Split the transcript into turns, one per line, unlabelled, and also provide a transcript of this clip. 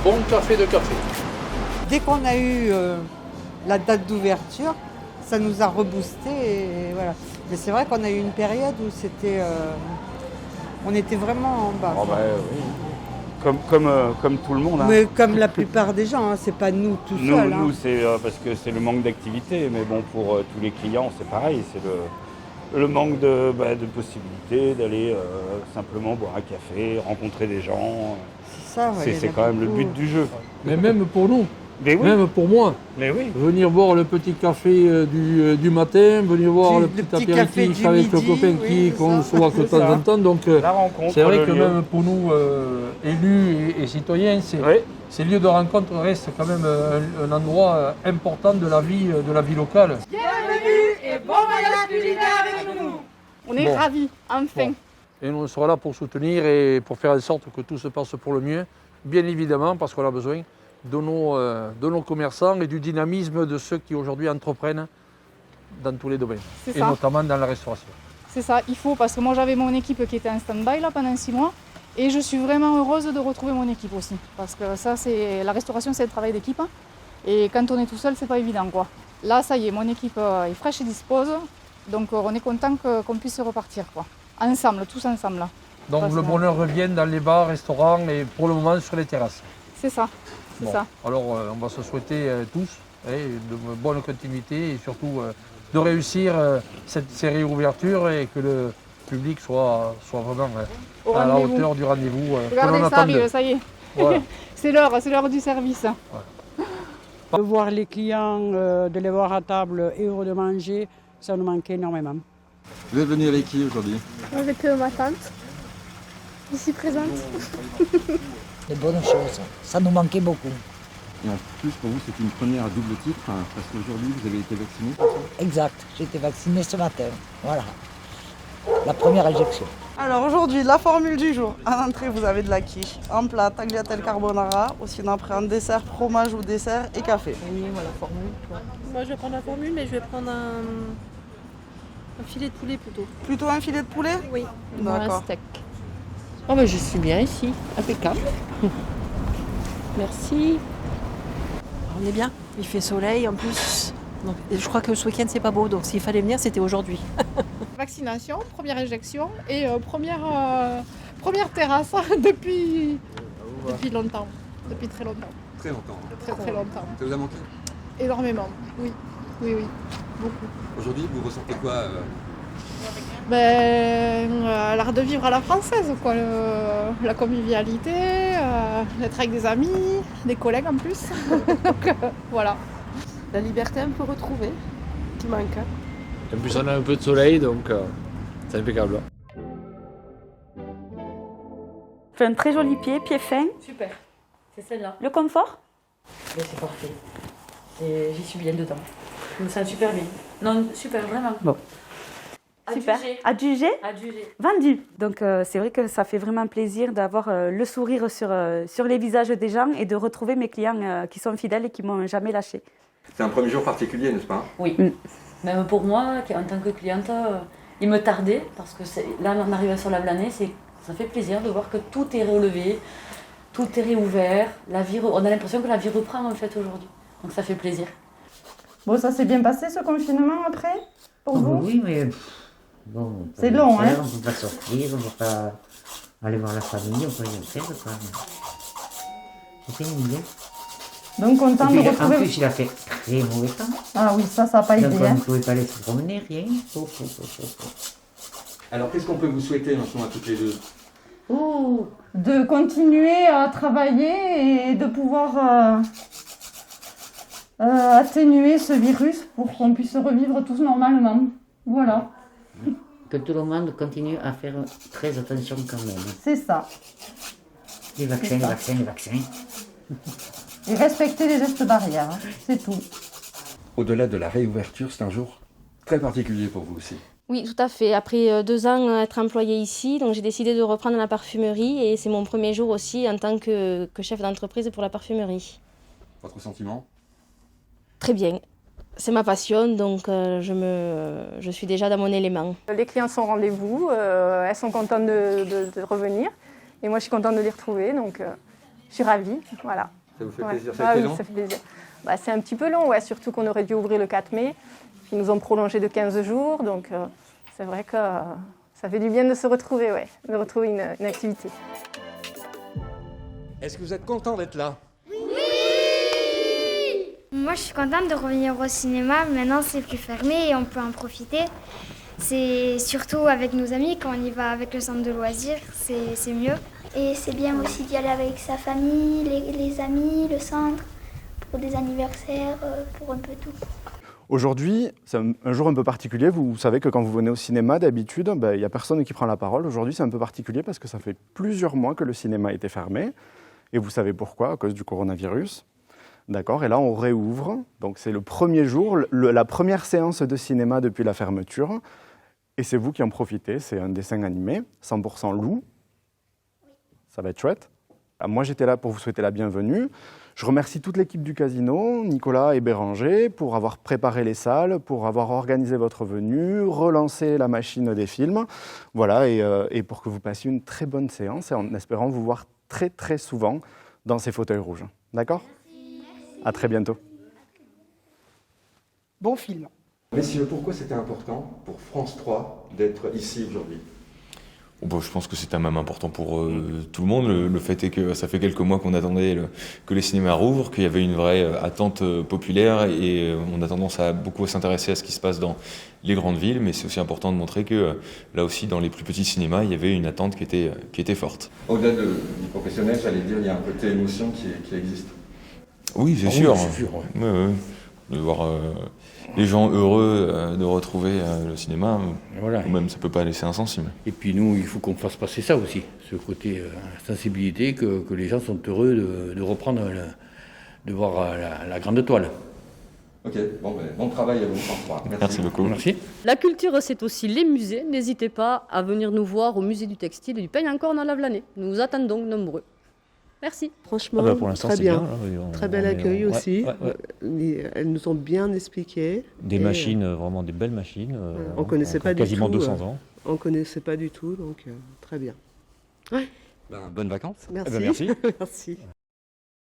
bon café de café.
Dès qu'on a eu la date d'ouverture, ça nous a reboosté et voilà. Mais c'est vrai qu'on a eu une période où on était vraiment en bas.
Oh bah, oui. Comme tout le monde. Hein.
Mais comme la plupart des gens, hein, c'est pas nous tout seuls.
Nous c'est parce que c'est le manque d'activité, mais bon, pour tous les clients, c'est pareil. C'est le manque de possibilités d'aller simplement boire un café, rencontrer des gens. C'est quand même le but du jeu.
Mais même pour nous,
Mais oui.
même pour moi,
Mais oui.
venir boire le petit café du matin, venir boire le petit apéritif avec le copain qu'on se voit que de temps en temps. Donc
La rencontre,
c'est vrai
le
que
lieu.
même pour nous, élus et citoyens, ces lieux de rencontre restent quand même un endroit important de la vie locale.
Bienvenue et bon voyage culinaire avec nous. On est ravis, enfin.
Bon. Et nous, on sera là pour soutenir et pour faire en sorte que tout se passe pour le mieux, bien évidemment, parce qu'on a besoin de nos commerçants et du dynamisme de ceux qui aujourd'hui entreprennent dans tous les domaines, et notamment dans la restauration.
C'est ça, il faut, parce que moi j'avais mon équipe qui était en stand-by là pendant 6 mois, et je suis vraiment heureuse de retrouver mon équipe aussi, parce que ça, c'est la restauration, c'est le travail d'équipe, hein, et quand on est tout seul, c'est pas évident, quoi. Là, ça y est, mon équipe est fraîche et dispose, donc on est content qu'on puisse repartir, quoi. Ensemble, tous ensemble là.
Donc le bonheur revient dans les bars, restaurants et pour le moment sur les terrasses.
C'est ça, c'est ça.
Alors on va se souhaiter tous de bonne continuité et surtout de réussir ces réouvertures et que le public soit vraiment à la hauteur du rendez-vous.
Regardez, ça arrive, ça y est. Voilà. C'est l'heure du service.
Ouais. De voir les clients, de les voir à table et heureux de manger, ça nous manquait énormément.
Vous êtes venu avec qui aujourd'hui?
Avec ma tante, ici présente.
Des bonnes choses, ça nous manquait beaucoup.
Et en plus, pour vous, c'est une première à double titre, parce qu'aujourd'hui, vous avez été vacciné.
Exact, j'ai été vaccinée ce matin, voilà. La première injection.
Alors aujourd'hui, la formule du jour. En entrée, vous avez de la quiche. En plat, tagliatelle carbonara. Aussi, après en dessert, fromage ou dessert et café.
Oui, moi la formule. Moi je vais prendre la formule, mais je vais prendre un filet de poulet plutôt.
Plutôt un filet de poulet?
Oui.
D'accord.
Un steak.
Oh ben je suis bien ici, impeccable. Merci.
On est bien, il fait soleil en plus. Donc, je crois que ce week-end c'est pas beau, donc s'il fallait venir c'était aujourd'hui.
Vaccination, première injection et première terrasse depuis longtemps, depuis très longtemps.
Très longtemps.
Très longtemps.
Ça vous a manqué?
Énormément, oui, beaucoup.
Aujourd'hui, vous ressentez quoi
L'art de vivre à la française, quoi. La convivialité, d'être avec des amis, des collègues en plus. Donc voilà.
La liberté un peu retrouvée, qui manque.
En plus on a un peu de soleil, donc c'est impeccable.
Fait un très joli pied fin.
Super, c'est celle-là.
Le confort?
Mais c'est parfait. J'y suis bien dedans. Je me sens super bien. Non, super, vraiment.
Bon. Super. Adjugé. Vendu. Donc c'est vrai que ça fait vraiment plaisir d'avoir le sourire sur les visages des gens et de retrouver mes clients qui sont fidèles et qui m'ont jamais lâché.
C'est un premier jour particulier, n'est-ce pas?
Oui. Même pour moi, en tant que cliente, il me tardait parce que là, en arrivant sur la Blanée, ça fait plaisir de voir que tout est relevé, tout est réouvert. On a l'impression que la vie reprend en fait aujourd'hui. Donc ça fait plaisir.
Bon, ça s'est bien passé ce confinement après pour vous?
Oui, mais bon,
c'est long, hein?
On ne peut pas sortir, on ne peut pas aller voir la famille, on peut rien faire. C'est bien.
Donc content de retrouver...
En plus, il a fait très mauvais temps.
Ah oui, ça n'a pas aidé.
Donc on ne pouvait pas aller se promener, rien.
Alors, qu'est-ce qu'on peut vous souhaiter maintenant à toutes les deux?
De continuer à travailler et de pouvoir atténuer ce virus pour qu'on puisse revivre tous normalement. Voilà.
Que tout le monde continue à faire très attention quand même.
C'est ça.
Les vaccins.
Et respecter les gestes barrières, hein. C'est tout.
Au-delà de la réouverture, c'est un jour très particulier pour vous aussi.
Oui, tout à fait. Après 2 ans à être employée ici, donc j'ai décidé de reprendre la parfumerie et c'est mon premier jour aussi en tant que chef d'entreprise pour la parfumerie.
Votre sentiment?
Très bien. C'est ma passion, donc je suis déjà dans mon élément.
Les clients sont au rendez-vous, elles sont contentes de revenir et moi je suis contente de les retrouver, donc
Je suis ravie, voilà.
Ça vous fait
Ouais.
plaisir, ça a été long?
Ça fait plaisir. Bah, c'est un petit peu long, ouais, surtout qu'on aurait dû ouvrir le 4 mai. Puis ils nous ont prolongé de 15 jours, donc c'est vrai que ça fait du bien de se retrouver, ouais, de retrouver une activité.
Est-ce que vous êtes content d'être là?
Moi, je suis contente de revenir au cinéma. Maintenant, c'est plus fermé et on peut en profiter. C'est surtout avec nos amis, quand on y va avec le centre de loisirs, c'est mieux.
Et c'est bien aussi d'y aller avec sa famille, les amis, le centre, pour des anniversaires, pour un peu tout.
Aujourd'hui, c'est un jour un peu particulier. Vous savez que quand vous venez au cinéma, d'habitude, il n'y a personne qui prend la parole. Aujourd'hui, c'est un peu particulier parce que ça fait plusieurs mois que le cinéma était fermé. Et vous savez pourquoi? À cause du coronavirus. D'accord, et là on réouvre, donc c'est le premier jour, la première séance de cinéma depuis la fermeture, et c'est vous qui en profitez, c'est un dessin animé, 100% loup, ça va être chouette. Moi j'étais là pour vous souhaiter la bienvenue, je remercie toute l'équipe du casino, Nicolas et Béranger, pour avoir préparé les salles, pour avoir organisé votre venue, relancé la machine des films, voilà, et pour que vous passiez une très bonne séance, et en espérant vous voir très très souvent dans ces fauteuils rouges, d'accord ? À très bientôt.
Bon film. Messieurs, pourquoi c'était important pour France 3 d'être ici aujourd'hui?
Je pense que c'était même important pour tout le monde. Le fait est que ça fait quelques mois qu'on attendait que les cinémas rouvrent, qu'il y avait une vraie attente populaire et on a tendance à beaucoup s'intéresser à ce qui se passe dans les grandes villes, mais c'est aussi important de montrer que là aussi, dans les plus petits cinémas, il y avait une attente qui était forte.
Au-delà du professionnel, j'allais dire, il y a un côté émotion qui existe.
Oui, c'est sûr. Ouais. De voir les gens heureux de retrouver le cinéma,
voilà.
Même ça peut pas laisser insensible.
Et puis nous, il faut qu'on fasse passer ça aussi, ce côté sensibilité, que les gens sont heureux de reprendre, de voir la grande toile.
Ok, bon travail à vous, François.
Merci beaucoup.
Merci.
La culture, c'est aussi les musées. N'hésitez pas à venir nous voir au musée du textile et du peigne encore dans Lavelanet. Nous vous attendons nombreux. Merci.
Franchement,
pour l'instant,
très bien.
Bien.
Très bel accueil aussi.
Ouais.
Elles nous ont bien expliqué.
Des machines, vraiment des belles machines.
On ne connaissait pas du tout.
Quasiment 200 ans.
On ne connaissait pas du tout, donc très bien. Ouais.
Bonnes vacances.
Merci.
Merci.
Merci.